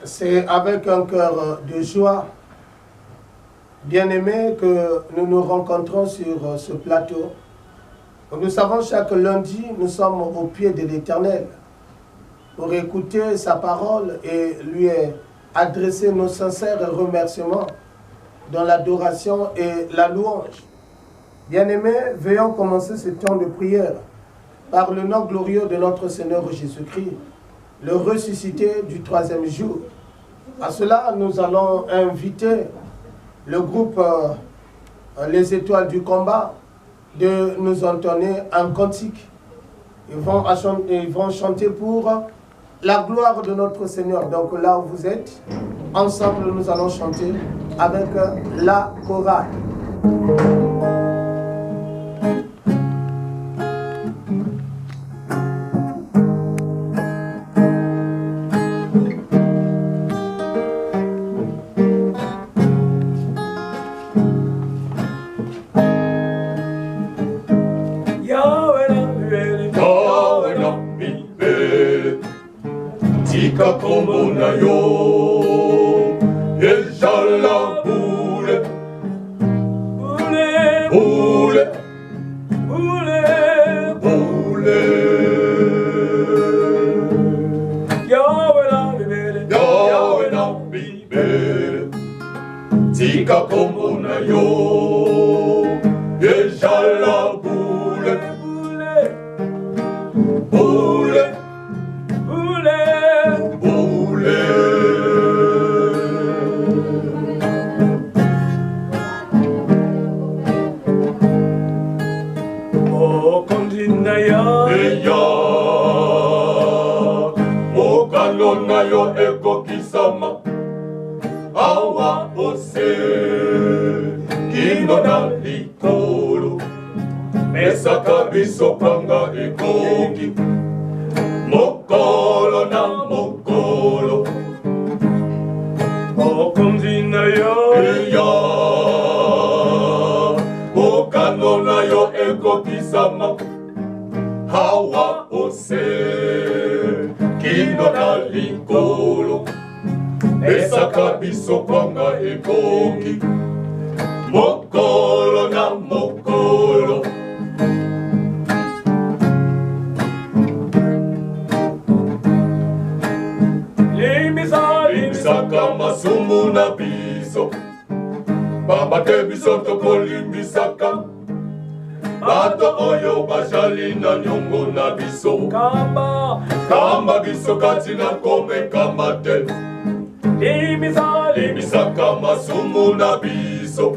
C'est avec un cœur de joie, bien-aimés, que nous nous rencontrons sur ce plateau. Nous savons chaque lundi, nous sommes au pied de l'Éternel pour écouter sa parole et lui adresser nos sincères remerciements dans l'adoration et la louange. Bien-aimés, veillons commencer ce temps de prière par le nom glorieux de notre Seigneur Jésus-Christ, le ressuscité du troisième jour. À cela, nous allons inviter le groupe Les Étoiles du Combat de nous entonner un cantique. Ils vont chanter pour la gloire de notre Seigneur. Donc là où vous êtes, ensemble nous allons chanter avec la chorale. Kombo na yo, ejala boule, boule, boule, boule, boule. Yahweh na bibele, tika kombo na yo, ejala boule, boule, boule. Yo eko kisama awa ose kindo na likolo mesaka biso panga ekoki mokolo na mokolo okonzi na yo eya okano na yo eko kisama awa ose kindo na likolo esaka biso kwanga ekoki mokolo na mokolo limisaka masumu na biso bamate biso tokolimbisaka bato oyo bajali na nyongo na biso kamba biso kati na komekama te limisaka masumu na biso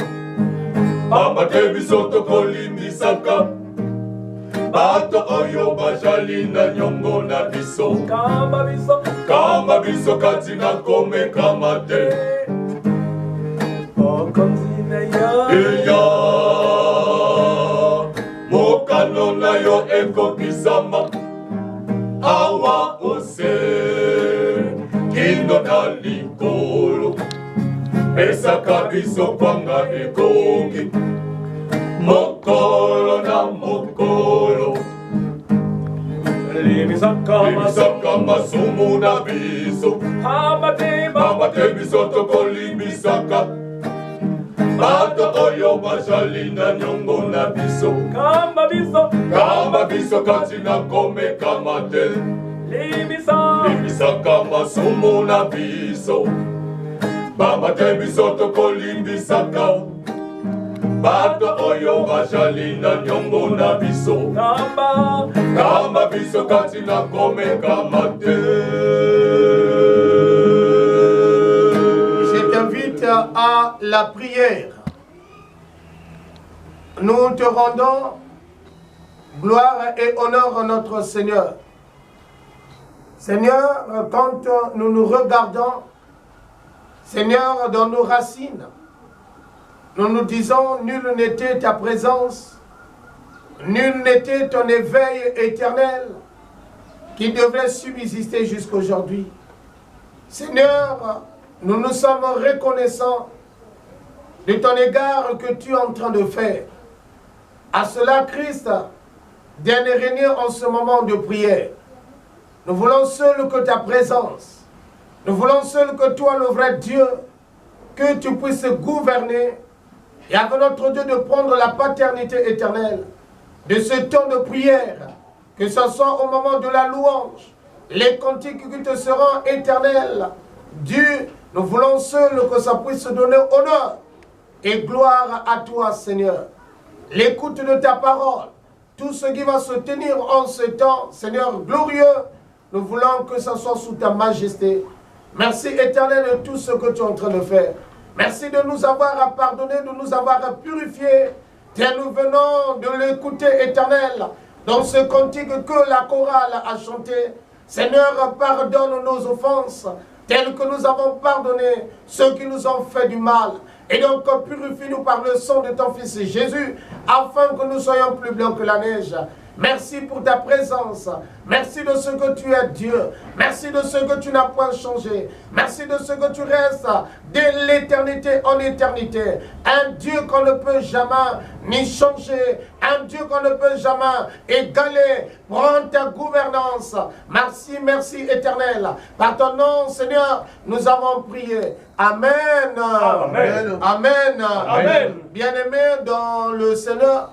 bamate biso tokolimbisaka bato oyo bajali na nyongo na biso kamba biso kati na komekama te eya mokano na yo ekokisama awa ose kindo na likolo esaka biso kwanga ekoki mokolo na mokolo limisaka masumu na biso bamate biso tokolimbisaka bato oyo bajali na nyongo na biso kamba biso kati na komekama te limisaka masumu na biso bamate biso tokolimbisaka bato oyo bajali na nyongo na biso kamba biso kati na komekama te. Je t'invite à la prière. Nous te rendons gloire et honneur à notre Seigneur. Seigneur, quand nous nous regardons, Seigneur, dans nos racines, nous nous disons, nul n'était ta présence, nul n'était ton éveil éternel qui devait subsister jusqu'aujourd'hui. Seigneur, nous nous sommes reconnaissants de ton égard que tu es en train de faire. À cela, Christ, viens régner en ce moment de prière. Nous voulons seul que ta présence, nous voulons seul que toi, le vrai Dieu, que tu puisses gouverner et avec notre Dieu de prendre la paternité éternelle de ce temps de prière, que ce soit au moment de la louange, les cantiques qui te seront éternels. Dieu, nous voulons seul que ça puisse donner honneur et gloire à toi, Seigneur. L'écoute de ta parole, tout ce qui va se tenir en ce temps, Seigneur glorieux, nous voulons que ça soit sous ta majesté. Merci éternel de tout ce que tu es en train de faire. Merci de nous avoir pardonné, de nous avoir purifiés. Et nous venons de l'écouter éternel dans ce cantique que la chorale a chanté. Seigneur, pardonne nos offenses, telles que nous avons pardonné ceux qui nous ont fait du mal. Et donc, purifie-nous par le sang de ton Fils Jésus, afin que nous soyons plus blancs que la neige. Merci pour ta présence. Merci de ce que tu es Dieu. Merci de ce que tu n'as point changé. Merci de ce que tu restes de l'éternité en éternité. Un Dieu qu'on ne peut jamais ni changer. Un Dieu qu'on ne peut jamais égaler. Prends ta gouvernance. Merci, merci éternel. Par ton nom, Seigneur, nous avons prié. Amen. Amen. Amen. Amen. Bien-aimés dans le Seigneur,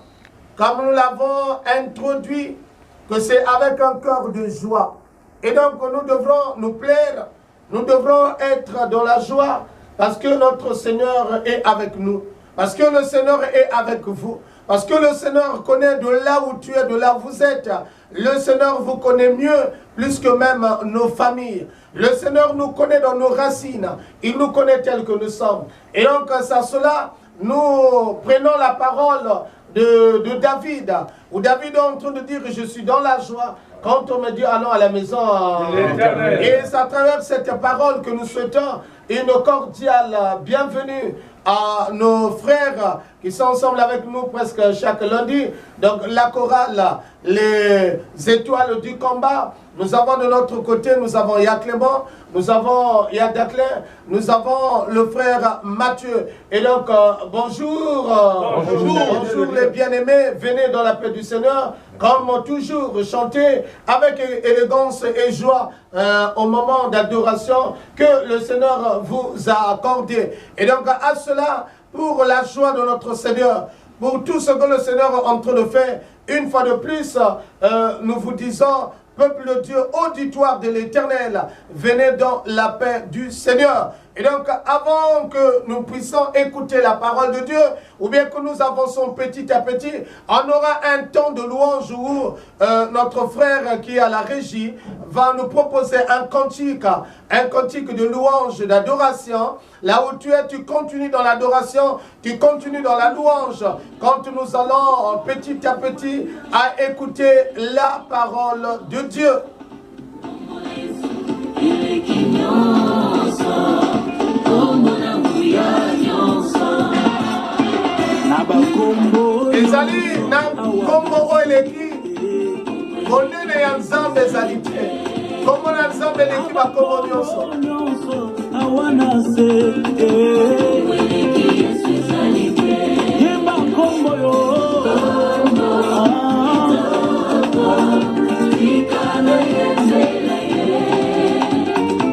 comme nous l'avons introduit, que c'est avec un cœur de joie. Et donc nous devrons nous plaire, nous devrons être dans la joie, parce que notre Seigneur est avec nous, parce que le Seigneur est avec vous, parce que le Seigneur connaît de là où tu es, de là où vous êtes. Le Seigneur vous connaît mieux, plus que même nos familles. Le Seigneur nous connaît dans nos racines, il nous connaît tels que nous sommes. Et donc c'est cela, nous prenons la parole de David, où David est en train de dire « Je suis dans la joie ». Quand on me dit « Allons à la maison ». Et c'est à travers cette parole que nous souhaitons une cordiale bienvenue à nos frères qui sont ensemble avec nous presque chaque lundi. Donc la chorale, les étoiles du combat. Nous avons de notre côté, nous avons Yad Clément, nous avons Yad Daclin, nous avons le frère Mathieu. Et donc, bonjour, bonjour les bien-aimés, venez dans la paix du Seigneur, comme toujours, chanter avec élégance et joie au moment d'adoration que le Seigneur vous a accordé. Et donc, à cela, pour la joie de notre Seigneur, pour tout ce que le Seigneur est en train de faire, une fois de plus, nous vous disons, peuple de Dieu, auditoire de l'Éternel, venez dans la paix du Seigneur. Et donc, avant que nous puissions écouter la parole de Dieu, ou bien que nous avançons petit à petit, on aura un temps de louange où notre frère qui est à la régie va nous proposer un cantique de louange, d'adoration. Là où tu es, tu continues dans l'adoration, tu continues dans la louange. Quand nous allons petit à petit à écouter la parole de Dieu. Ezali na kombo eleki monene ya Nzambe ezali te. Kombo na Nzambe eleki bakombo nyonso. Awana se eleki Yesu ezali te. Yemba kombo yo. Ikana yezela ye.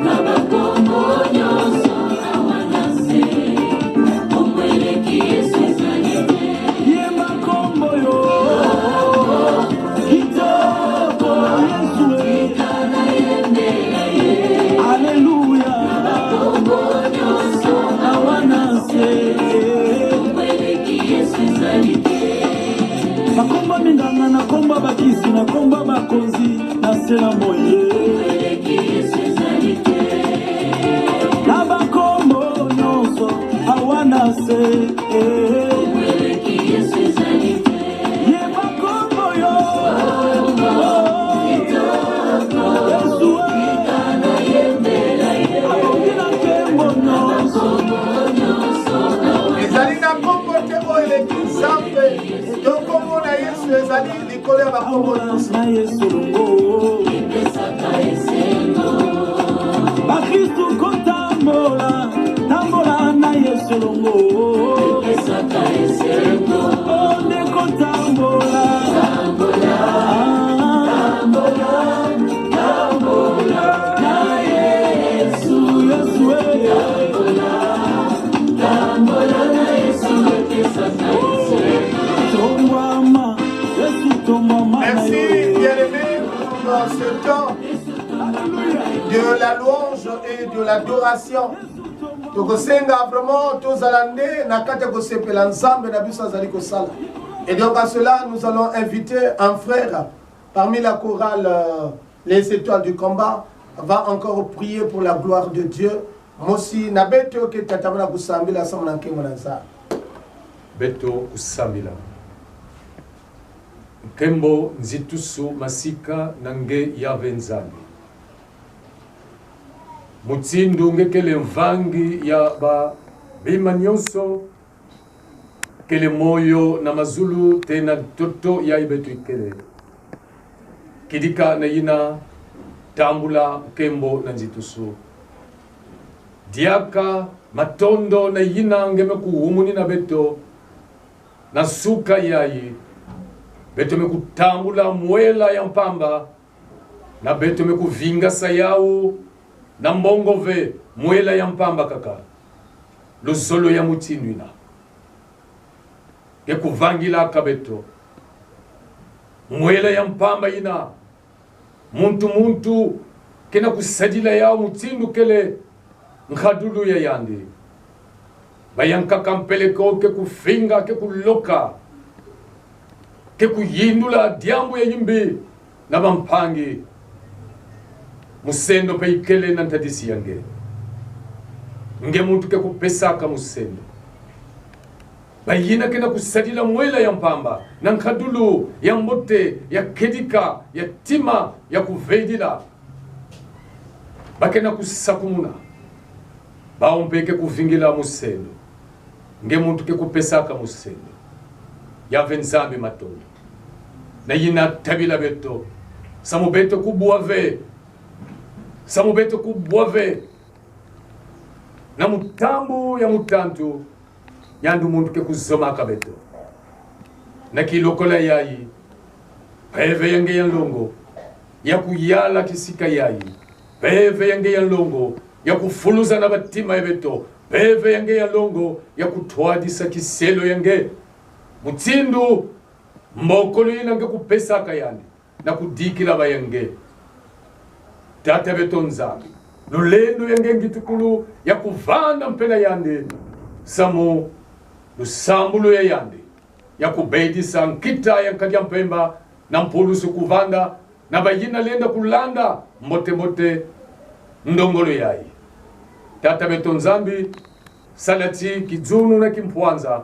Kaba kombo nyonso awana se. Kombo eleki Yesu ezali te. Yemba kombo yo. Kitoko Yesu ikana yendela ye. Haleluya. Kombo nyonso awana se. Kombo eleki Yesu ezali te. Makomba minganga na komba bakisi na komba bakonzi na sela moye na bakombo nyonso awana se ye bakombo yo Yesu akokina kembo nyonso ezali na kombo te oyo eleki Nzambe yokombo na Yesu ezali likolo ya bakombo nyonso na Yesu longo bakristu kotambola tambola na Yesu longo de l'adoration. Tokosenga vraiment tozalande na kati ya kosepela nzambe na biso azali kosala. Et donc à cela, nous allons inviter un frère parmi la chorale Les Étoiles du Combat, va encore prier pour la gloire de Dieu. Mosi na beto ke tatamana kusambila samana nkemo na nzambe. Beto kusambila. Nkembo nzitusu masika nange yave nzambe. Mutsindu ngekele mvangi ya ba bima nyonso kele moyo na mazulu tena toto ya ibetu ikele. Kidika na yina tambula kembo na nzitusu. Diaka matondo na yina ngeme kuhumuni na beto na suka yayi. Beto me kutambula mwela ya mpamba na beto me kuvinga sayau na mbongo ve mwela ya mpamba kaka luzolo ya mutinwina ke kuvangila kabeto mwela ya mpamba ina muntu kena kusadila ya mutindu kele nkadulu ya yandi bayanka kampeleko ke kufinga ke kuloka ke kuyindula diambu ya yimbi na bampangi musendo pe ikele na ntadisi yange nge muntu ke kupesaka musendo bayina kena kusadila mwela ya mpamba na nkadulu ya mbote ya kedika ya tima ya kuvedila bakena kusakumuna baompeke kuvingila musendo nge muntu ke kupesaka musendo ya venzambi matondo na yina tabila beto samu beto kubuave na mutambu ya mutantu yandu muntu ke kuzoma kabeto na kilokola yayi peve yange ya longo ya kuyala kisika yayi peve yange ya longo ya kufuluza na batima ya beto peve yange ya longo ya kutwadisa kiselo yange mutsindu mbokolo yina nge kupesaka yani na kudikila bayange tata beto nzambi lulendo yange ngitukulu ya kuvanda mpela yande samu lusambulo ya yande ya kubeidisa nkita ya nkadya mpemba na mpulusu kuvanda na bayina lenda kulanda mbote ndongolo yayi tata beto nzambi salati kidzunu na kimpwanza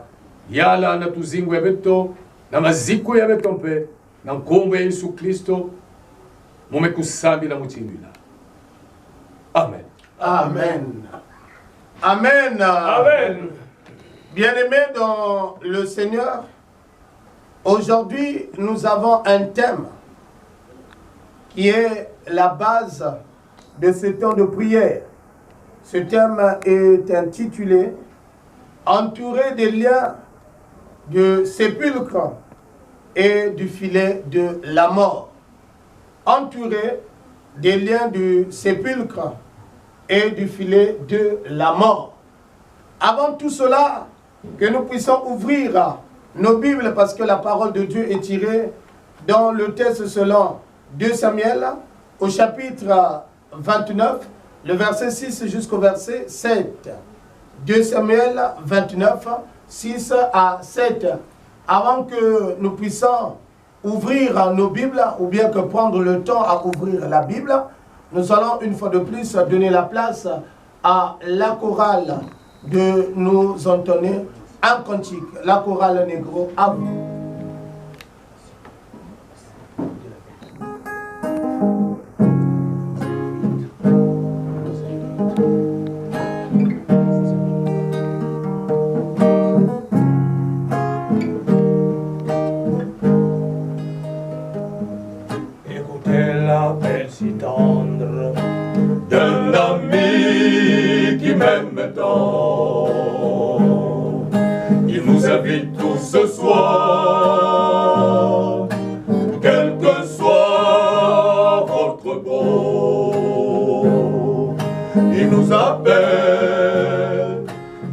yala na tuzingu ya beto na maziko ya beto mpe na nkombo ya Yesu Kristo mumekusambila la mutindwila. Amen. Amen. Amen. Amen. Bien-aimés dans le Seigneur, aujourd'hui nous avons un thème qui est la base de ce temps de prière. Ce thème est intitulé « Entouré des liens de sépulcre et du filet de la mort ». Entouré des liens du sépulcre et du filet de la mort. Avant tout cela, que nous puissions ouvrir nos Bibles parce que la parole de Dieu est tirée dans le texte selon 2 Samuel au chapitre 29, le verset 6 jusqu'au verset 7. 2 Samuel 29, 6 à 7. Avant que nous puissions ouvrir nos Bibles, ou bien que prendre le temps à ouvrir la Bible, nous allons une fois de plus donner la place à la chorale de nous entonner un cantique. La chorale négro, à vous. Si tendre d'un ami qui m'aime tant. Il nous invite tous ce soir, quel que soit votre beau. Il nous appelle,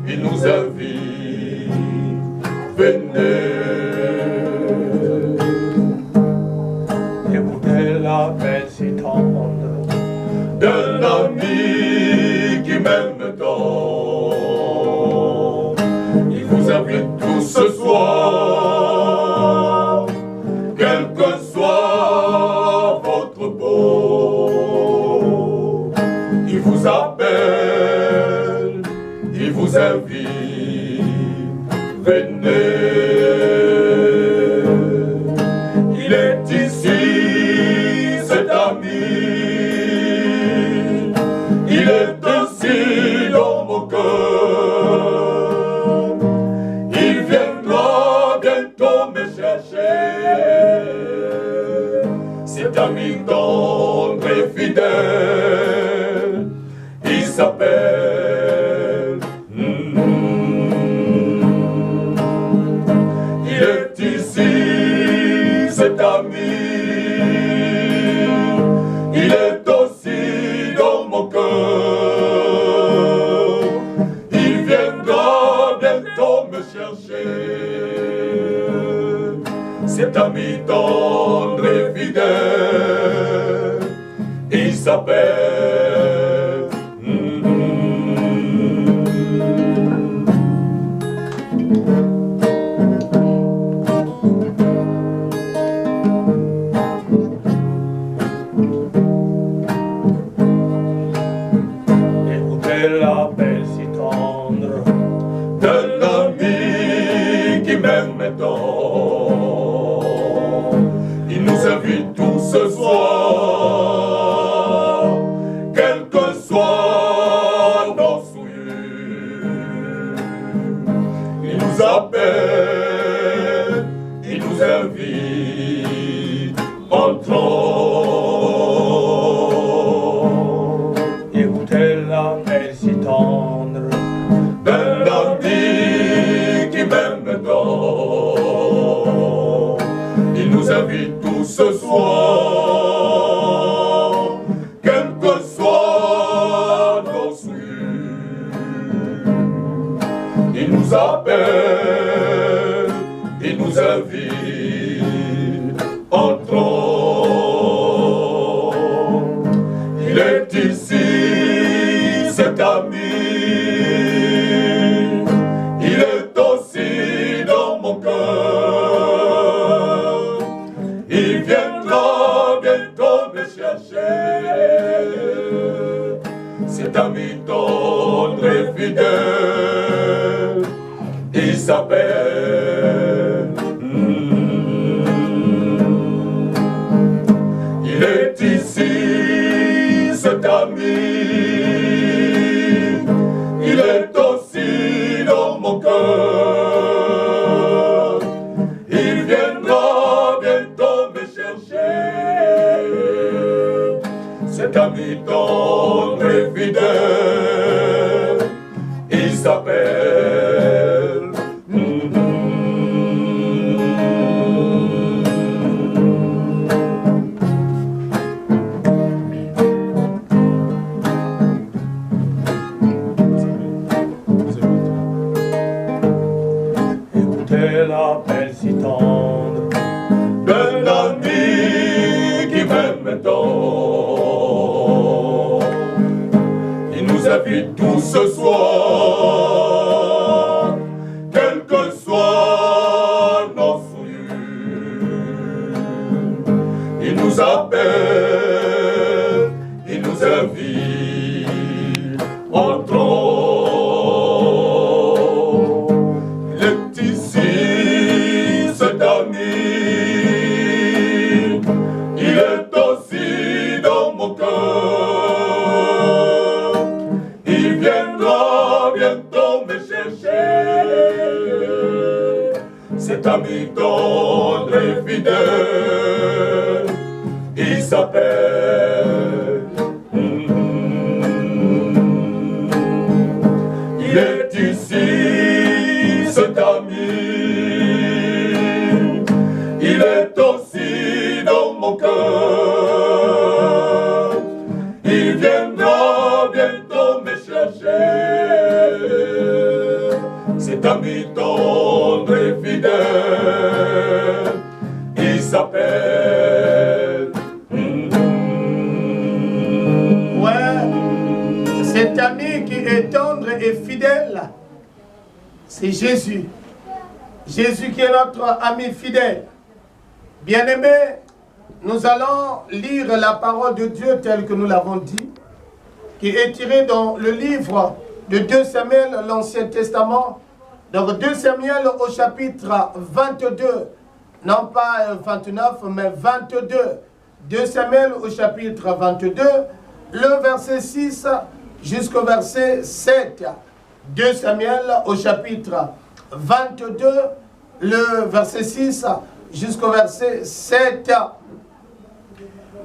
il nous invite, venez. Écoutez l'appel si tendre d'un ami ce soir, quel que soit votre beau. Il vous appelle, il vous invite, venez. Il est ici, cet ami, il est aussi dans mon cœur. Il viendra bientôt me chercher. Cet ami tendre et fidèle, il s'appelle. Il est ici, cet ami, il est aussi dans mon cœur. Il viendra bientôt me chercher. Cet ami tendre et fidèle, il s'appelle. Écoutez l'appel si tendre D'un ami qui m'aime tant. Il nous invite tous ce soir, quel que soit nos souillures. Il nous appelle, il nous invite, entrons. Écoutez l'appel si tendre D'un ami qui m'aime tant. Il nous invite tous ce soir, quel que soit nos souillures. Il nous appelle, il nous invite, entrons. Il est ici, cet ami, il est aussi dans mon cœur. Il viendra bientôt me chercher. Cet ami tendre et fidèle, il s'appelle. Il est ici, cet ami, il est aussi dans mon cœur. Il viendra bientôt me chercher. Cet ami tendre et fidèle, il s'appelle. Écoutez l'appel si tendre D'un ami qui m'aime tant. Il nous invite tous ce soir, quel que soit nos souillures. Il nous appelle, il nous invite, entrons. Il est ici, cet ami, il est aussi dans mon cœur. Il viendra bientôt me chercher. Cet ami tendre et fidèle, il s'appelle. Il est ici, cet ami, il est aussi dans mon cœur. Il viendra bientôt me chercher. Cet ami tendre et fidèle, il s'appelle. Ouais, cet ami qui est tendre et fidèle, c'est Jésus. Jésus qui est notre ami fidèle. Bien-aimés, nous allons lire la parole de Dieu telle que nous l'avons dit, qui est tirée dans le livre de 2 Samuel, l'Ancien Testament. Donc 2 Samuel au chapitre 22, non pas 29, mais 22. 2 Samuel au chapitre 22, le verset 6 jusqu'au verset 7. 2 Samuel au chapitre 22, le verset 6 jusqu'au verset 7.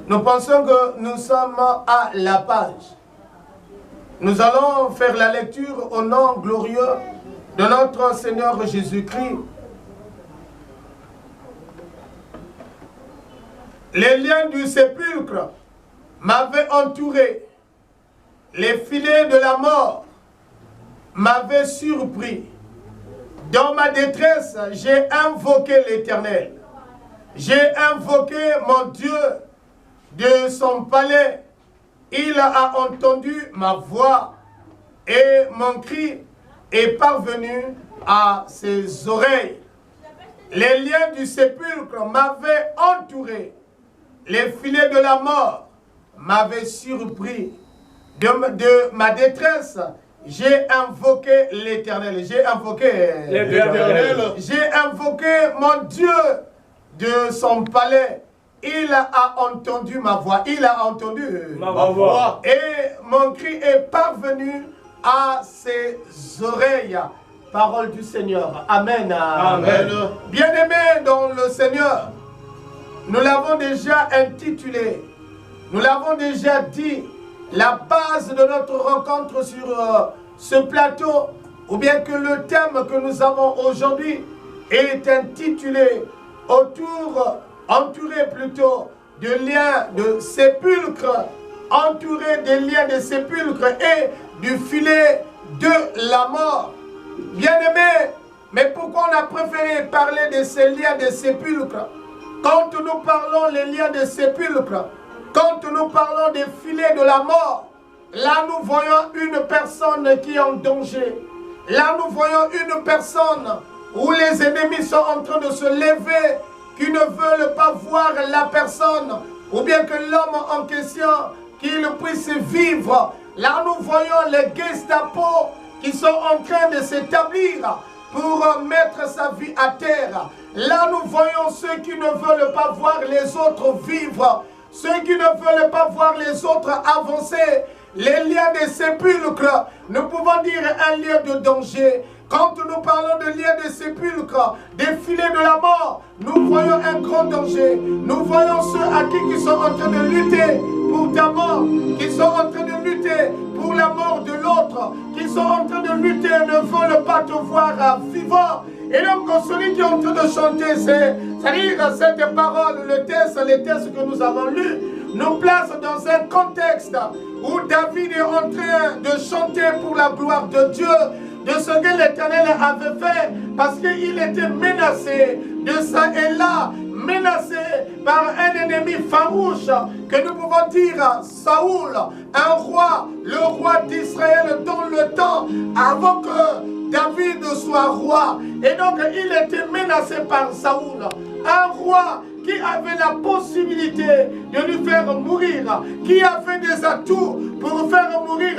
Nous pensons que nous sommes à la page. Nous allons faire la lecture au nom glorieux de notre Seigneur Jésus-Christ. Les liens du sépulcre m'avaient entouré. Les filets de la mort m'avaient surpris. Dans ma détresse, j'ai invoqué l'Éternel. J'ai invoqué mon Dieu de son palais. Il a entendu ma voix et mon cri est parvenu à ses oreilles. Les liens du sépulcre m'avaient entouré. Les filets de la mort m'avaient surpris. De ma détresse, j'ai invoqué l'Éternel. J'ai invoqué l'Éternel. J'ai invoqué mon Dieu de son palais. Il a entendu ma voix. Il a entendu ma voix. Et mon cri est parvenu à ses oreilles. Parole du Seigneur. Amen. Amen. Bien-aimés dans le Seigneur, nous l'avons déjà intitulé, nous l'avons déjà dit, la base de notre rencontre sur ce plateau, ou bien que le thème que nous avons aujourd'hui est intitulé entouré plutôt de liens de sépulcre, entouré des liens de sépulcre et du filet de la mort. Bien-aimés, mais pourquoi on a préféré parler de ces liens de sépulcre? Quand nous parlons des liens de sépulcre, quand nous parlons des filets de la mort, là nous voyons une personne qui est en danger. Là nous voyons une personne où les ennemis sont en train de se lever, qui ne veulent pas voir la personne, ou bien que l'homme en question, qu'il puisse vivre. Là nous voyons les Gestapo qui sont en train de s'établir pour mettre sa vie à terre. Là nous voyons ceux qui ne veulent pas voir les autres vivre, ceux qui ne veulent pas voir les autres avancer. Les liens des sépulcres, nous pouvons dire un lieu de danger. Quand nous parlons de liens de sépulcre, des filets de la mort, nous voyons un grand danger. Nous voyons ceux à qui sont en train de lutter pour ta mort, qui sont en train de lutter pour la mort de l'autre, qui sont en train de lutter et ne veulent pas te voir vivant. Et donc celui qui est en train de chanter, c'est-à-dire cette parole, les textes que nous avons lus, nous place dans un contexte où David est en train de chanter pour la gloire de Dieu, de ce que l'Éternel avait fait, parce qu'il était menacé de ça et là, menacé par un ennemi farouche, que nous pouvons dire Saoul, un roi, le roi d'Israël dans le temps, avant que David soit roi. Et donc il était menacé par Saoul, un roi qui avait la possibilité de lui faire mourir, qui avait des atouts pour faire mourir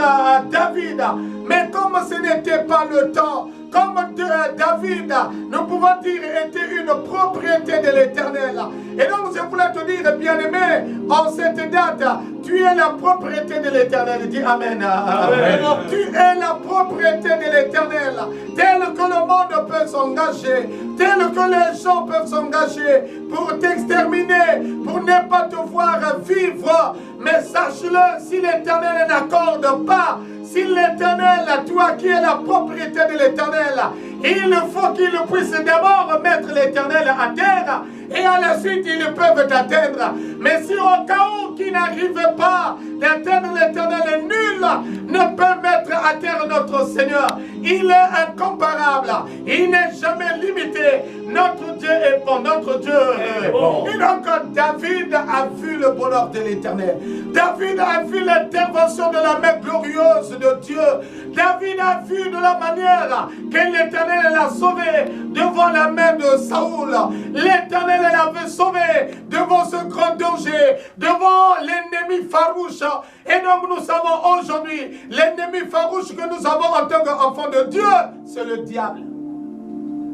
David. Mais comme ce n'était pas le temps, comme David, nous pouvons dire, était une propriété de l'Éternel. Et donc je voulais te dire, bien-aimé, en cette date, tu es la propriété de l'Éternel. Dis Amen. Amen. Tu es la propriété de l'Éternel. Tel que le monde peut s'engager, tel que les gens peuvent s'engager pour t'exterminer, pour ne pas te voir vivre. Mais sache-le, si l'Éternel n'accorde pas, si l'Éternel, toi qui es la propriété de l'Éternel, il faut qu'il puisse d'abord mettre l'Éternel à terre et à la suite ils peuvent t'atteindre. Mais si au cas où qui n'arrive pas d'atteindre l'Éternel, nul ne peut mettre à terre notre Seigneur. Il est incomparable, il n'est jamais limité Notre Dieu est bon, notre Dieu est bon. Et donc David a vu le bonheur de l'Éternel. David a vu l'intervention de la main glorieuse de Dieu. David a vu de la manière que l'Éternel l'a sauvé devant la main de Saoul. L'Éternel l'avait sauvé devant ce grand danger, devant l'ennemi farouche. Et donc nous savons aujourd'hui, l'ennemi farouche que nous avons en tant qu'enfants de Dieu, c'est le diable.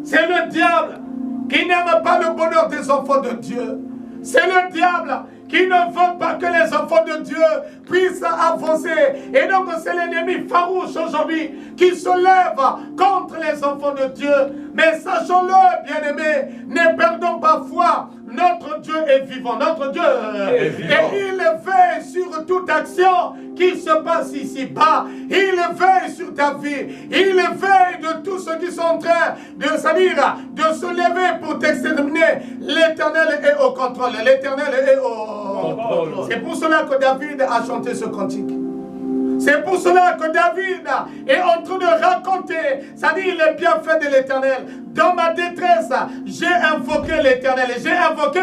C'est le diable qui n'aime pas le bonheur des enfants de Dieu. C'est le diable qui ne veut pas que les enfants de Dieu puissent avancer. Et donc c'est l'ennemi farouche aujourd'hui qui se lève contre les enfants de Dieu. Mais sachons-le, bien-aimés, ne perdons pas foi. Notre Dieu est vivant, notre Dieu est vivant. Et il veille sur toute action qui se passe ici-bas. Il veille sur ta vie. Il veille de tous ceux qui sont en train de se lever pour t'exterminer. L'Éternel est au contrôle. L'Éternel est au contrôle. C'est pour cela que David a chanté ce cantique. C'est pour cela que David est en train de raconter, c'est-à-dire les bienfaits de l'Éternel. Dans ma détresse, j'ai invoqué l'Éternel. J'ai invoqué.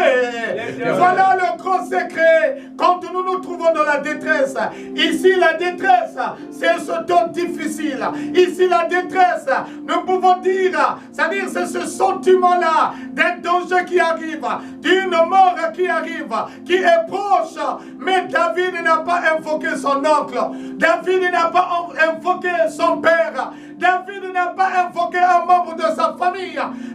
Voilà le grand secret. Quand nous nous trouvons dans la détresse, ici la détresse, c'est ce temps difficile. Ici la détresse, nous pouvons dire, c'est-à-dire c'est ce sentiment-là d'un danger qui arrive, d'une mort qui arrive, qui est proche. Mais David n'a pas invoqué son oncle. David n'a pas invoqué son père. David n'a pas invoqué un membre de sa famille.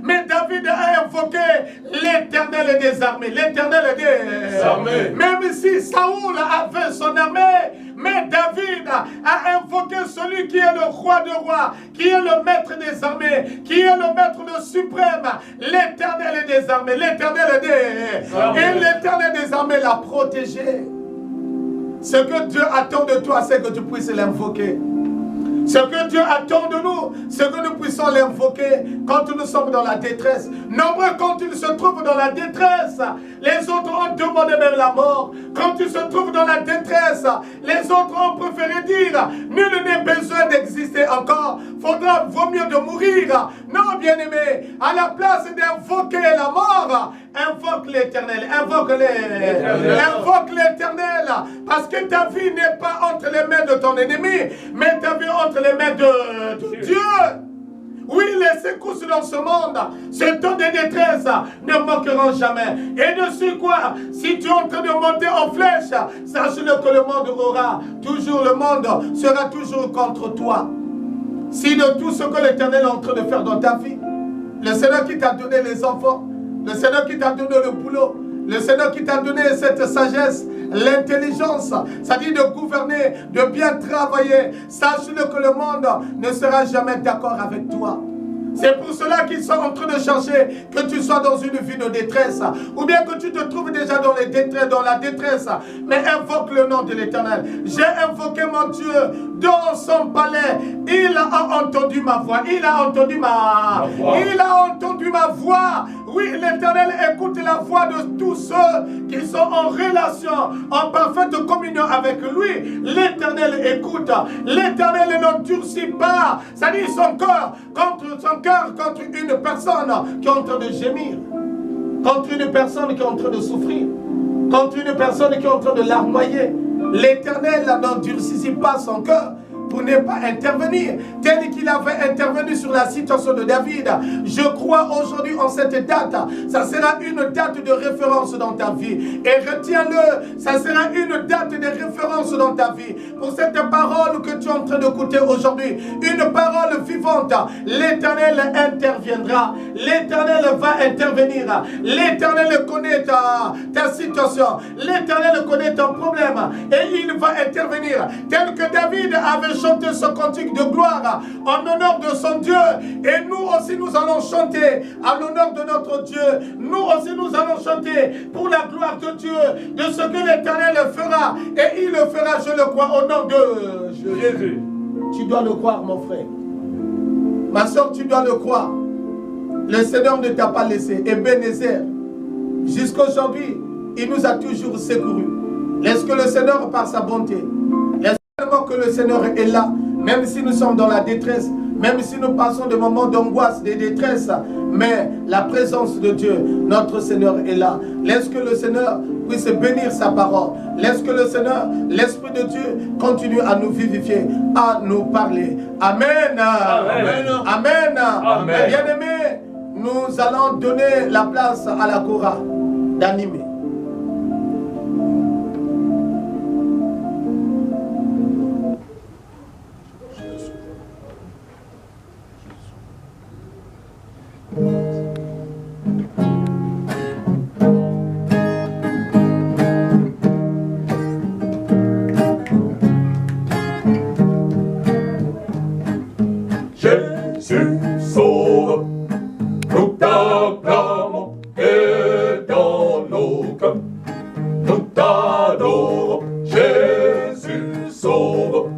Mais David a invoqué l'Éternel des armées. L'Éternel des armées. Même si Saoul avait son armée, mais David a invoqué celui qui est le roi de rois, qui est le maître des armées, qui est le maître le suprême, l'Éternel des armées. L'Éternel des armées. Et l'Éternel des armées l'a protégé. Ce que Dieu attend de toi, c'est que tu puisses l'invoquer. Ce que Dieu attend de nous, c'est que nous puissions l'invoquer quand nous sommes dans la détresse. Nombreux, quand ils se trouvent dans la détresse, les autres ont demandé même la mort. Quand ils se trouvent dans la détresse, les autres ont préféré dire, nul n'est besoin d'exister encore. Vaut mieux de mourir. Non, bien-aimé, à la place d'invoquer la mort, invoque l'Éternel. Invoque l'Éternel. Parce que ta vie n'est pas entre les mains de ton ennemi, mais ta vie entre les mains de Dieu. Oui, les secousses dans ce monde, ce temps de détresse, ne manqueront jamais. Et de quoi, si tu es en train de monter en flèche, sache-le que le monde aura toujours, le monde sera toujours contre toi. Si de tout ce que l'Éternel est en train de faire dans ta vie, le Seigneur qui t'a donné les enfants, le Seigneur qui t'a donné le boulot, le Seigneur qui t'a donné cette sagesse, l'intelligence, c'est-à-dire de gouverner, de bien travailler, sache-le que le monde ne sera jamais d'accord avec toi. C'est pour cela qu'ils sont en train de chercher que tu sois dans une vie de détresse, ou bien que tu te trouves déjà dans la détresse, mais invoque le nom de l'Éternel. J'ai invoqué mon Dieu dans son palais. Il a entendu ma voix. Il a entendu ma voix. Oui, l'Éternel écoute la voix de tous ceux qui sont en relation, en parfaite communion avec lui. L'Éternel écoute. L'Éternel n'endurcit pas, c'est-à-dire son cœur contre une personne qui est en train de gémir, contre une personne qui est en train de souffrir, contre une personne qui est en train de larmoyer. L'Éternel n'endurcit pas son cœur pour ne pas intervenir, tel qu'il avait intervenu sur la situation de David. Je crois aujourd'hui en cette date, ça sera une date de référence dans ta vie. Et retiens-le, ça sera une date de référence dans ta vie. Pour cette parole que tu es en train d'écouter aujourd'hui, une parole vivante, l'Éternel interviendra. L'Éternel va intervenir. L'Éternel connaît ta situation. L'Éternel connaît ton problème. Et il va intervenir. Tel que David avait chanté ce cantique de gloire en honneur de son Dieu. Et nous aussi nous allons chanter en l'honneur de notre Dieu. Nous aussi nous allons chanter pour la gloire de Dieu, de ce que l'Éternel fera. Et il le fera, je le crois, au nom de Jésus. Tu dois le croire, mon frère. Ma soeur, tu dois le croire. Le Seigneur ne t'a pas laissé. Ebenezer, jusqu'aujourd'hui, il nous a toujours secourus. Laisse que le Seigneur, par sa bonté, que le Seigneur est là, même si nous sommes dans la détresse, même si nous passons des moments d'angoisse, de détresse, mais la présence de Dieu, notre Seigneur est là. Laisse que le Seigneur puisse bénir sa parole. Laisse que le Seigneur, l'Esprit de Dieu, continue à nous vivifier, à nous parler. Amen. Amen. Amen. Amen. Bien-aimés, nous allons donner la place à la chorale d'animer. Jésus sauve, nous t'acclamons et dans nos cœurs, nous t'adorons. Jésus sauve,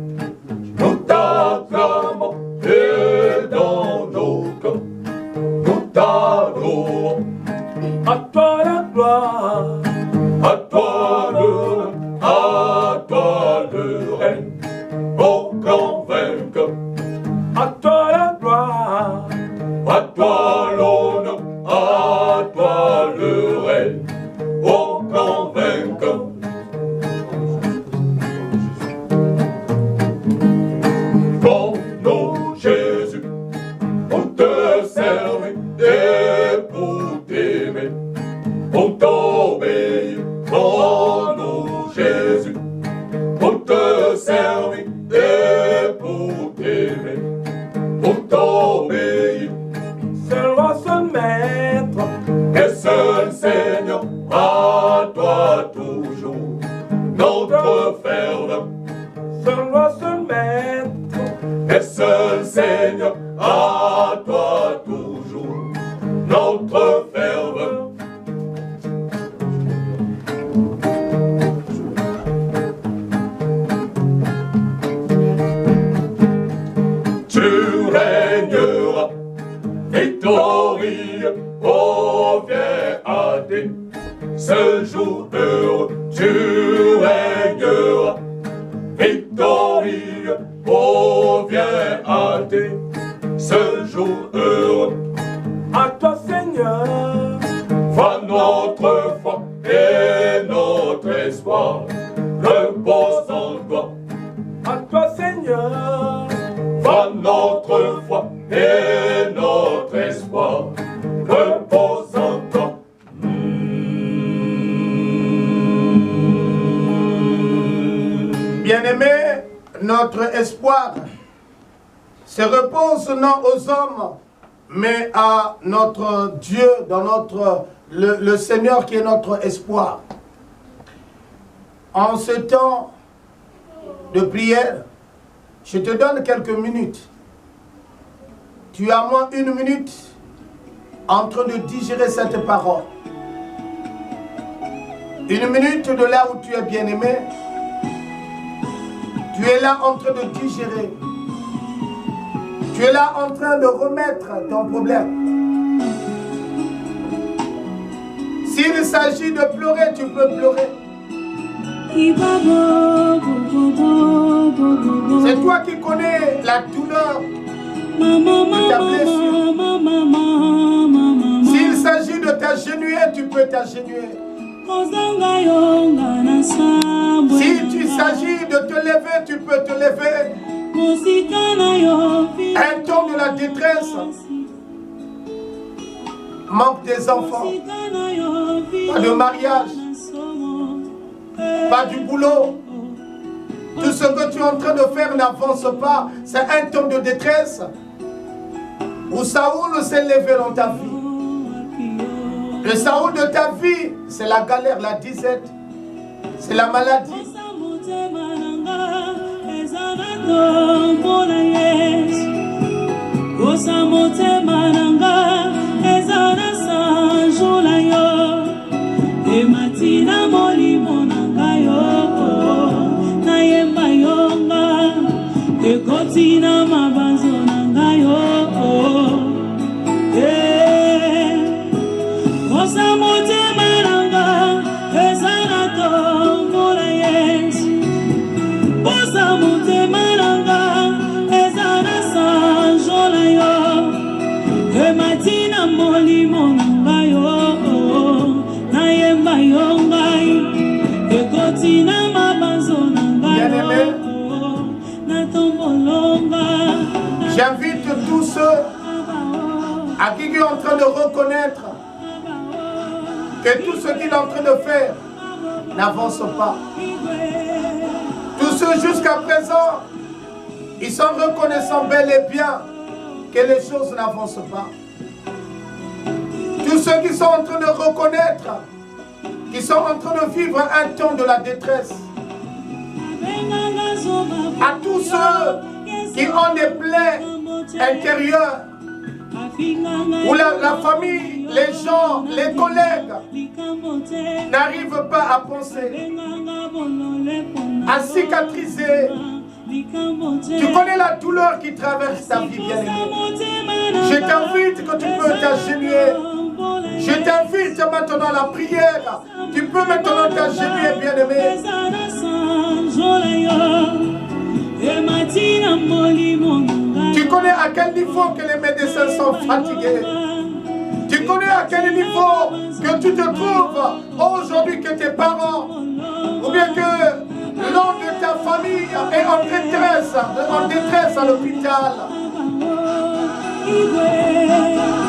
nous t'acclamons et dans nos cœurs, nous t'adorons. À toi la gloire, À toi le règne, ô grand vainqueur. à toi la gloire, À toi l'honneur, à toi le règne, ô grand vainqueur. Quand nous, Jésus, on te servit et pour t'aimer, on t'obéit. Quand nous, Jésus, on te servit et pour t'aimer, on t'obéit. seul roi, seul maître, Et seul Seigneur, à toi toujours, notre ferveur. seul roi, seul maître, Et seul Seigneur, à toi toujours, notre ferveur. Tu régneras, victorieux, oh viens à thé. Ce jour heureux, tu régneras, victorieux, oh viens à thé. Ce jour heureux, à toi Seigneur, va notre foi et notre espoir, repose en toi. à toi Seigneur, Va notre foi et notre espoir, repose en toi. Bien-aimés, notre espoir se repose non aux hommes, mais à notre Dieu, dans le Seigneur qui est notre espoir. En ce temps de prière, je te donne quelques minutes. Tu as moins une minute en train de digérer cette parole. Une minute de là où tu es bien-aimé, tu es là en train de digérer. Tu es là en train de remettre ton problème. S'il s'agit de pleurer, tu peux pleurer. C'est toi qui connais la douleur de ta blessure. S'il s'agit de t'agenouiller, tu peux t'agenouiller. Si il s'agit de te lever, tu peux te lever. Un temps de la détresse, manque des enfants, pas de mariage, pas du boulot. Tout ce que tu es en train de faire n'avance pas. C'est un temps de détresse où Saoul s'est levé dans ta vie. Le Saoul de ta vie, c'est la galère, la disette, c'est la maladie. J'invite tous ceux à qui il est en train de reconnaître que tout ce qu'il est en train de faire n'avance pas. Tous ceux jusqu'à présent, ils sont reconnaissants bel et bien que les choses n'avancent pas. Tous ceux qui sont en train de reconnaître, qui sont en train de vivre un temps de la détresse. À tous ceux qui ont des plaies intérieures, où la famille, les gens, les collègues n'arrivent pas à penser, à cicatriser. Tu connais la douleur qui traverse ta vie, bien-aimé. Je t'invite que tu peux t'agenouiller. Je t'invite maintenant à la prière. Tu peux maintenant t'agenouiller, bien-aimé. Tu connais à quel niveau que les médecins sont fatigués. Tu connais à quel niveau que tu te trouves aujourd'hui, que tes parents, ou bien que l'un de ta famille est en détresse à l'hôpital.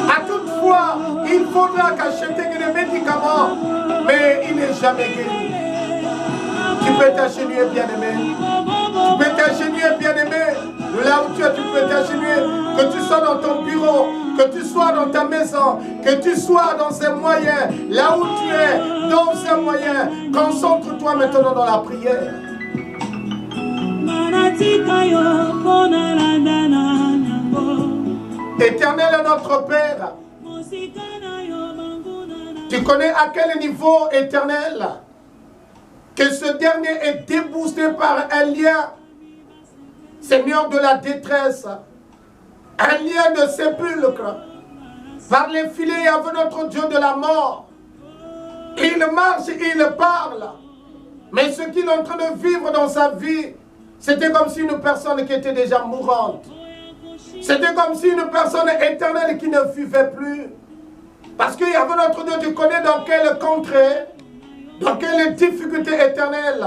À toutefois, il faudra qu'acheter des médicaments, mais il n'est jamais guéri. Tu peux t'agenouiller, bien-aimé. Tu peux t'agenouiller, bien-aimé. Là où tu es, tu peux t'agenouiller. Que tu sois dans ton bureau, que tu sois dans ta maison, que tu sois dans un moyen. Là où tu es, dans un moyen. Concentre-toi maintenant dans la prière. Éternel notre Père, tu connais à quel niveau, Éternel, que ce dernier est déboosté par un lien, Seigneur, de la détresse, un lien de sépulcre, par les filets avec notre Dieu de la mort. Il marche, il parle, mais ce qu'il est en train de vivre dans sa vie, c'était comme si une personne qui était déjà mourante. C'était comme si une personne éternelle qui ne vivait plus. Parce qu'il y avait notre Dieu, tu connais dans quelle contrée, dans quelle difficulté éternelle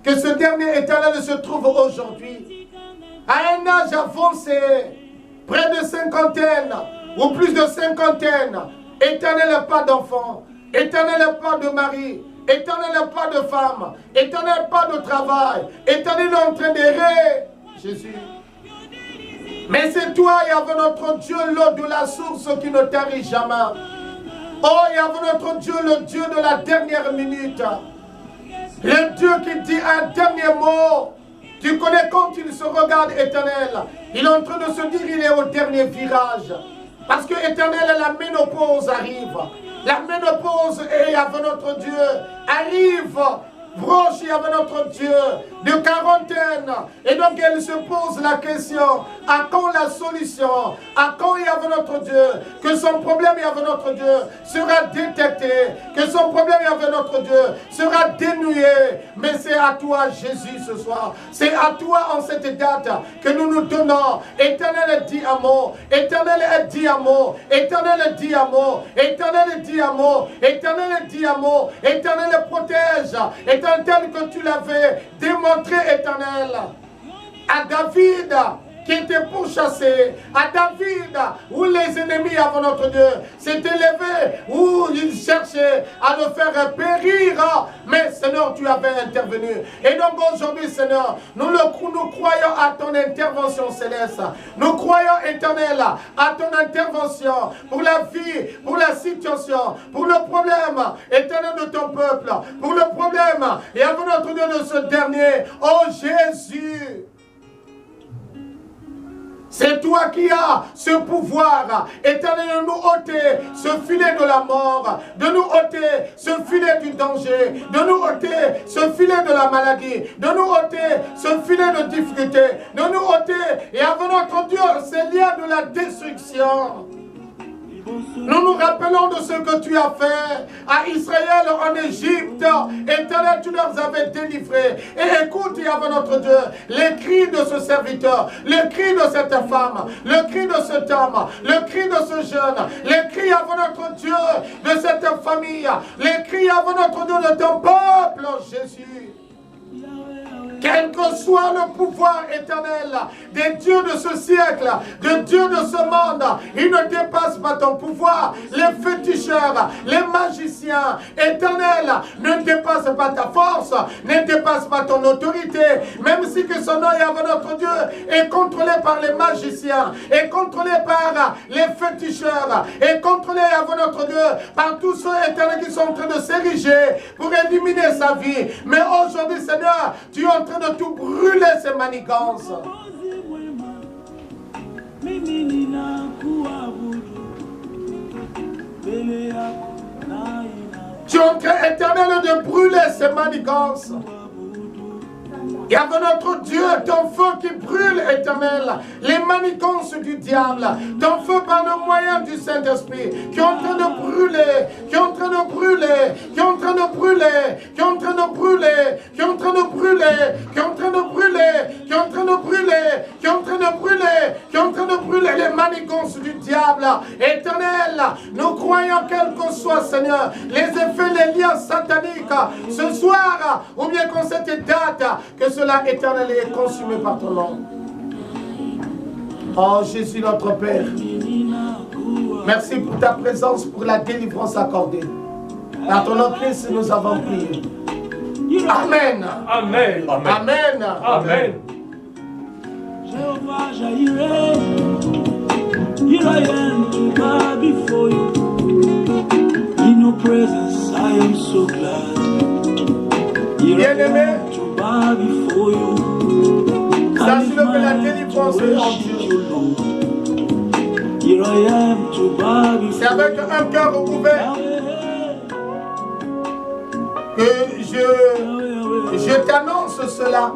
que ce dernier éternel se trouve aujourd'hui. À un âge avancé, près de cinquantaine ou plus de cinquantaine, éternel pas d'enfant, éternel pas de mari, éternel pas de femme, éternel pas de travail, éternel en train d'errer, Jésus. Mais c'est toi, Yahvé notre Dieu, l'eau de la source qui ne tarit jamais. Oh, Yahvé notre Dieu, le Dieu de la dernière minute. Le Dieu qui dit un dernier mot. Tu connais quand il se regarde, éternel. Il est en train de se dire, il est au dernier virage. Parce que, éternel, la ménopause arrive. La ménopause, et Yahvé notre Dieu, arrive. Proche, il y avait notre Dieu de quarantaine. Et donc elle se pose la question, à quand la solution? À quand il y avait notre Dieu? Que son problème, il y avait notre Dieu, sera détecté. Que son problème, il y avait notre Dieu, sera dénoué. Mais c'est à toi, Jésus, ce soir. C'est à toi, en cette date, que nous nous donnons. Éternel, dis un mot. Éternel, dis un mot. Éternel, dis un mot. Éternel, dis un mot. Éternel, dis un mot. Éternel, protège. Éternel, tel que tu l'avais démontré, éternel, à David qui était pourchassé, à David où les ennemis avant notre Dieu s'étaient levés, où ils cherchaient à le faire périr, mais Seigneur, tu avais intervenu. Et donc aujourd'hui, Seigneur, nous croyons à ton intervention céleste. Nous croyons, éternel, à ton intervention pour la vie, pour la situation, pour le problème, éternel, de ton peuple, pour le problème, et avant notre Dieu de ce dernier. Oh Jésus, c'est toi qui as ce pouvoir, éternel, de nous ôter ce filet de la mort, de nous ôter ce filet du danger, de nous ôter ce filet de la maladie, de nous ôter ce filet de difficulté, de nous ôter, et avec notre Dieu, ces liens de la destruction. Nous nous rappelons de ce que tu as fait à Israël en Égypte. Éternel, tu leur avais délivrés. Et écoute, Yahvé notre Dieu, les cris de ce serviteur, les cris de cette femme, le cri de cet homme, le cri de ce jeune, les cris, Yahvé notre Dieu, de cette famille, les cris, Yahvé notre Dieu, de ton peuple, Jésus. Quel que soit le pouvoir éternel des dieux de ce siècle, des dieux de ce monde, ils ne dépassent pas ton pouvoir. Les féticheurs, les magiciens éternels ne dépassent pas ta force, ne dépassent pas ton autorité. Même si que son nom, Yahvé notre Dieu, est contrôlé par les magiciens, est contrôlé par les féticheurs, est contrôlé, Yahvé notre Dieu, par tous ceux éternels qui sont en train de s'ériger pour éliminer sa vie. Mais aujourd'hui, Seigneur, tu es en train de tout brûler ces manigances. Tu es en train, éternel, de brûler ces manigances. Il y avait notre Dieu, ton feu qui brûle, éternel, les manigances du diable, ton feu par le moyen du Saint-Esprit, qui est en train de brûler, qui est en train de brûler, qui est en train de brûler, qui est en train de brûler, qui est en train de brûler, qui est en train de brûler, qui est en train de brûler, qui est en train de brûler, qui est en train de brûler les manigances du diable. Éternel, nous croyons quel que soit, Seigneur, les effets, les liens sataniques, ce soir, ou bien qu'on cette date, que cela, éternel, est consumé par ton nom. Oh Jésus notre Père, merci pour ta présence, pour la délivrance accordée. Par ton nom Christ, nous avons prié. Amen. Amen. Amen. Amen. Jehovah Jireh, here I am to bow before you. In your presence, I am so glad. Bien-aimé, before you. sache que la délivrance est en Dieu. C'est avec un cœur ouvert que je t'annonce cela.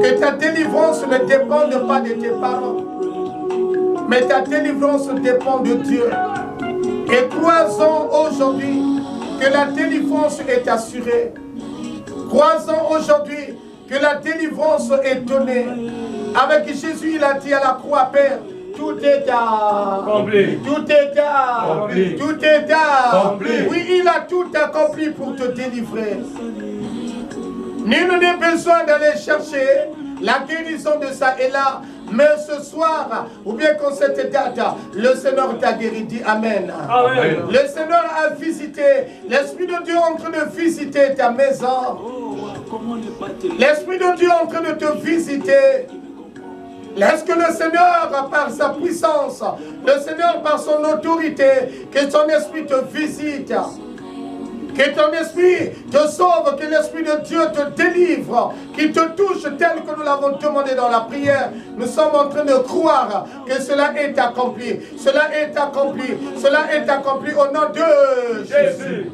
Que ta délivrance ne dépend pas de tes parents, mais ta délivrance dépend de Dieu. Et croisons aujourd'hui que la délivrance est assurée. Croisons aujourd'hui que la délivrance est donnée. Avec Jésus, il a dit à la croix, Père, tout est accompli. Tout est accompli. Tout est accompli. Oui, il a tout accompli pour te délivrer. Nul n'est besoin d'aller chercher la guérison de ça et là. Mais ce soir, ou bien qu'on cette date, le Seigneur t'a guéri, dit Amen. Amen. Le Seigneur a visité, l'Esprit de Dieu est en train de visiter ta maison. L'Esprit de Dieu est en train de te visiter. Laisse que le Seigneur, par sa puissance, le Seigneur, par son autorité, que son Esprit te visite. Que ton esprit te sauve, que l'Esprit de Dieu te délivre, qu'il te touche tel que nous l'avons demandé dans la prière. Nous sommes en train de croire que cela est accompli. Cela est accompli. Cela est accompli au nom de Jésus.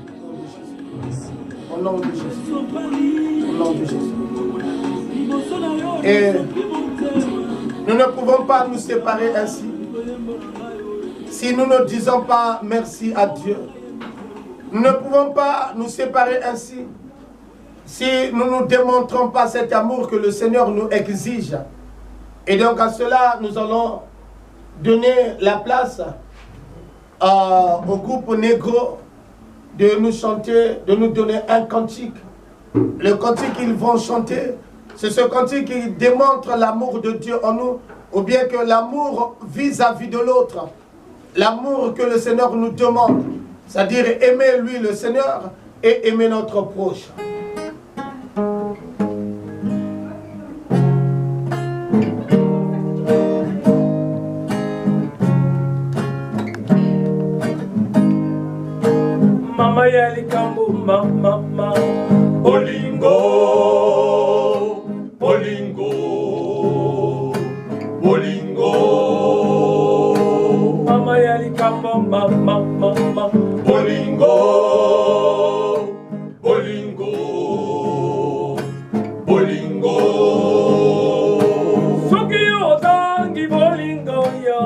Au nom de Jésus. Au nom de Jésus. Et nous ne pouvons pas nous séparer ainsi si nous ne disons pas merci à Dieu. Nous ne pouvons pas nous séparer ainsi si nous ne démontrons pas cet amour que le Seigneur nous exige. Et donc à cela, nous allons donner la place au groupe Négro de nous chanter, de nous donner un cantique. Le cantique qu'ils vont chanter, c'est ce cantique qui démontre l'amour de Dieu en nous, ou bien que l'amour vis-à-vis de l'autre, l'amour que le Seigneur nous demande. C'est-à-dire aimer lui le Seigneur et aimer notre proche. Mama yali kambu mama Bolingo, bolingo, bolingo. Mama yali kambu mama Bolingo, bolingo, bolingo. Soki ozangi bolingo yo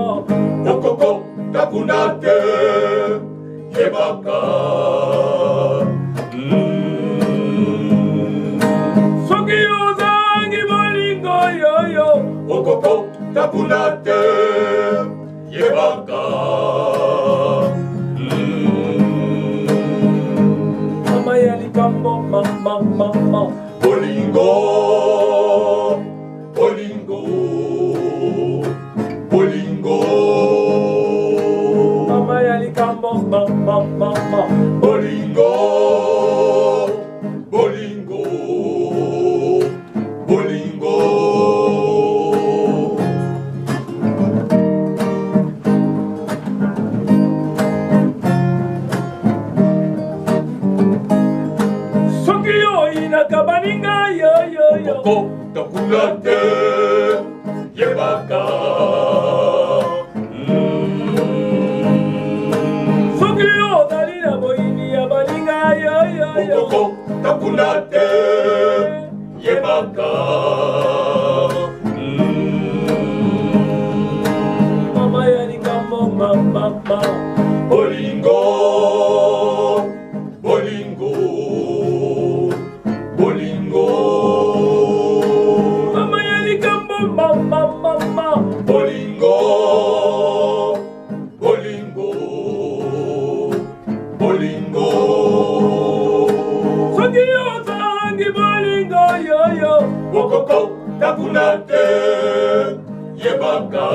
Okoko takunate yebaka. Soki ozangi bolingo yo Okoko takunate yebaka. Mama yali kambu mama Bolingo. likambo mama mama. Bolingo, bolingo, bolingo. Soki yo inaka baninga yo yo yo. Koko takulate yebaka. Soki yo dalina boyini ya baninga yo yo yo. Koko takulate yebaka. Mama ya likambo mama mama. Bolingo, bolingo, bolingo. Mama ya likambo mama mama. Bolingo, bolingo, bolingo. Soki yo zangi bolingo yo yo. Okoko takunate yebaka.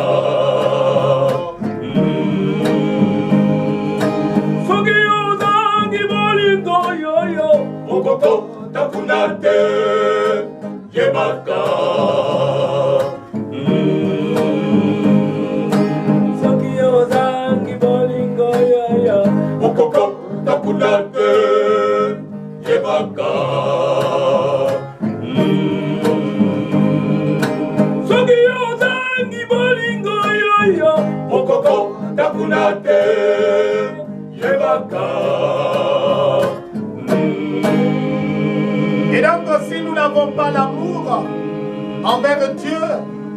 Soki yo zangi bolingo yo yo. Okoko takunate yebaka. Soki yo zangi bolingo yo yo. Okoko takunate yebaka. Soki yo zangi bolingo yo yo. Okoko takunate yebaka. Et donc, si nous n'avons pas l'amour envers Dieu,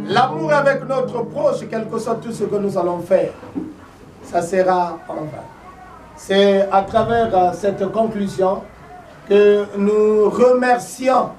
l'amour avec notre proche, quel que soit tout ce que nous allons faire, ça sera en vain. C'est à travers cette conclusion que nous remercions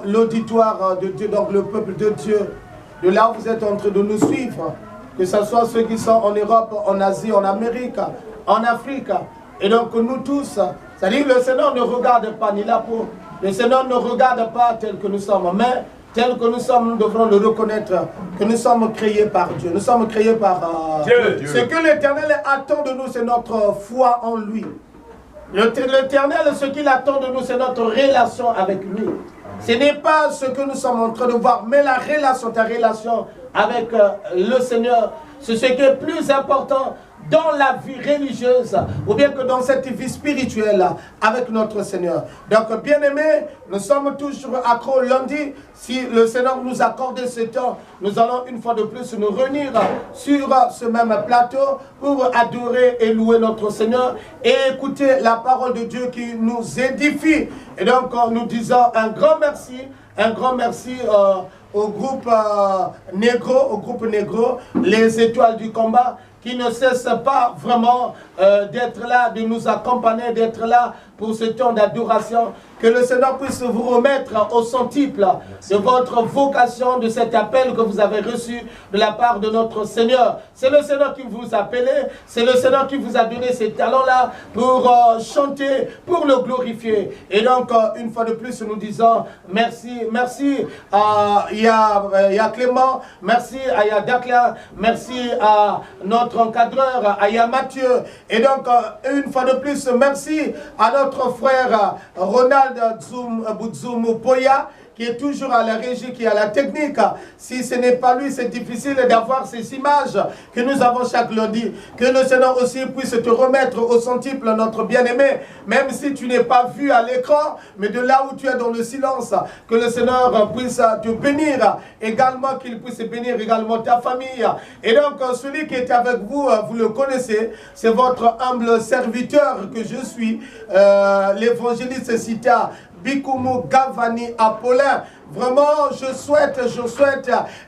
l'auditoire de Dieu, donc le peuple de Dieu, de là où vous êtes en train de nous suivre, que ce soit ceux qui sont en Europe, en Asie, en Amérique, en Afrique. Et donc nous tous, c'est-à-dire que le Seigneur ne regarde pas ni la peau, le Seigneur ne regarde pas tel que nous sommes, mais tel que nous sommes, nous devrons le reconnaître, que nous sommes créés par Dieu, nous sommes créés par Dieu. Ce que l'Éternel attend de nous, c'est notre foi en lui. L'Éternel, ce qu'il attend de nous, c'est notre relation avec lui. Ce n'est pas ce que nous sommes en train de voir, mais la relation, ta relation avec le Seigneur, c'est ce qui est plus important dans la vie religieuse, ou bien que dans cette vie spirituelle avec notre Seigneur. Donc, bien-aimés, nous sommes toujours accros lundi. Si le Seigneur nous accorde ce temps, nous allons une fois de plus nous réunir sur ce même plateau pour adorer et louer notre Seigneur et écouter la parole de Dieu qui nous édifie. Et donc, nous disons un grand merci au groupe Négro, les étoiles du combat, qui ne cesse pas vraiment d'être là, de nous accompagner, d'être là pour ce temps d'adoration. Que le Seigneur puisse vous remettre au centuple de votre vocation, de cet appel que vous avez reçu de la part de notre Seigneur. C'est le Seigneur qui vous a appelé, c'est le Seigneur qui vous a donné ces talents-là pour chanter, pour le glorifier. Et donc, une fois de plus, nous disons merci, merci à Y'a Clément, merci à Yadakla, merci à notre encadreur, à Mathieu. Et donc, une fois de plus, merci à notre frère Ronald Boudzoum Poya, qui est toujours à la régie, qui est à la technique. Si ce n'est pas lui, c'est difficile d'avoir ces images que nous avons chaque lundi. Que le Seigneur aussi puisse te remettre au centuple, notre bien-aimé, même si tu n'es pas vu à l'écran, mais de là où tu es dans le silence, que le Seigneur puisse te bénir, également qu'il puisse bénir également ta famille. Et donc, celui qui est avec vous, vous le connaissez, c'est votre humble serviteur que je suis, l'évangéliste Sita Bikumu Gavani Apollin. Vraiment, je souhaite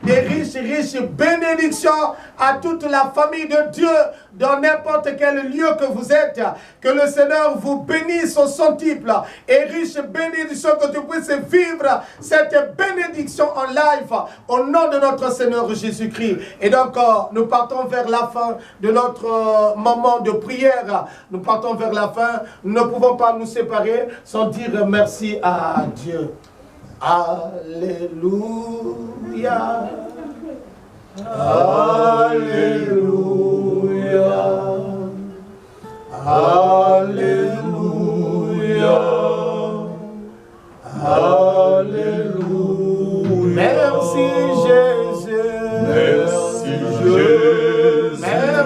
des riches bénédictions à toute la famille de Dieu dans n'importe quel lieu que vous êtes. Que le Seigneur vous bénisse au centuple et riche bénédiction, que tu puisses vivre cette bénédiction en live au nom de notre Seigneur Jésus-Christ. Et donc, nous partons vers la fin de notre moment de prière. Nous partons vers la fin. Nous ne pouvons pas nous séparer sans dire merci à Dieu. Alléluia. Alléluia.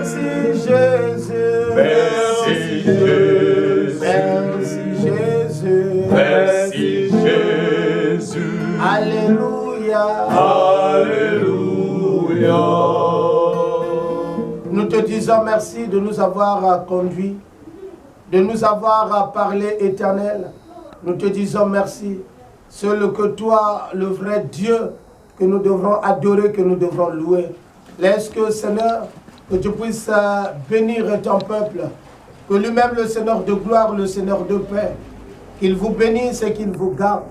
Merci Jésus. Merci Jésus. Merci Jésus. Merci Jésus. Alléluia. Alléluia. Nous te disons merci de nous avoir conduits, de nous avoir parlé, Éternel. Nous te disons merci. Seul que toi, le vrai Dieu, que nous devrons adorer, que nous devrons louer. Laisse que, Seigneur, que tu puisses bénir ton peuple, que lui-même, le Seigneur de gloire, le Seigneur de paix, qu'il vous bénisse et qu'il vous garde,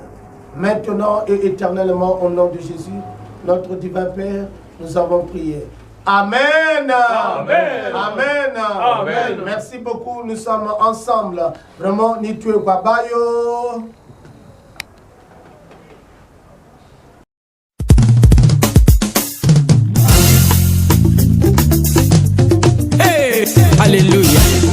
maintenant et éternellement, au nom de Jésus, notre divin Père, nous avons prié. Amen. Amen. Amen. Amen. Merci beaucoup, nous sommes ensemble. Vraiment, Nitue Kwabayo. Hey, alléluia.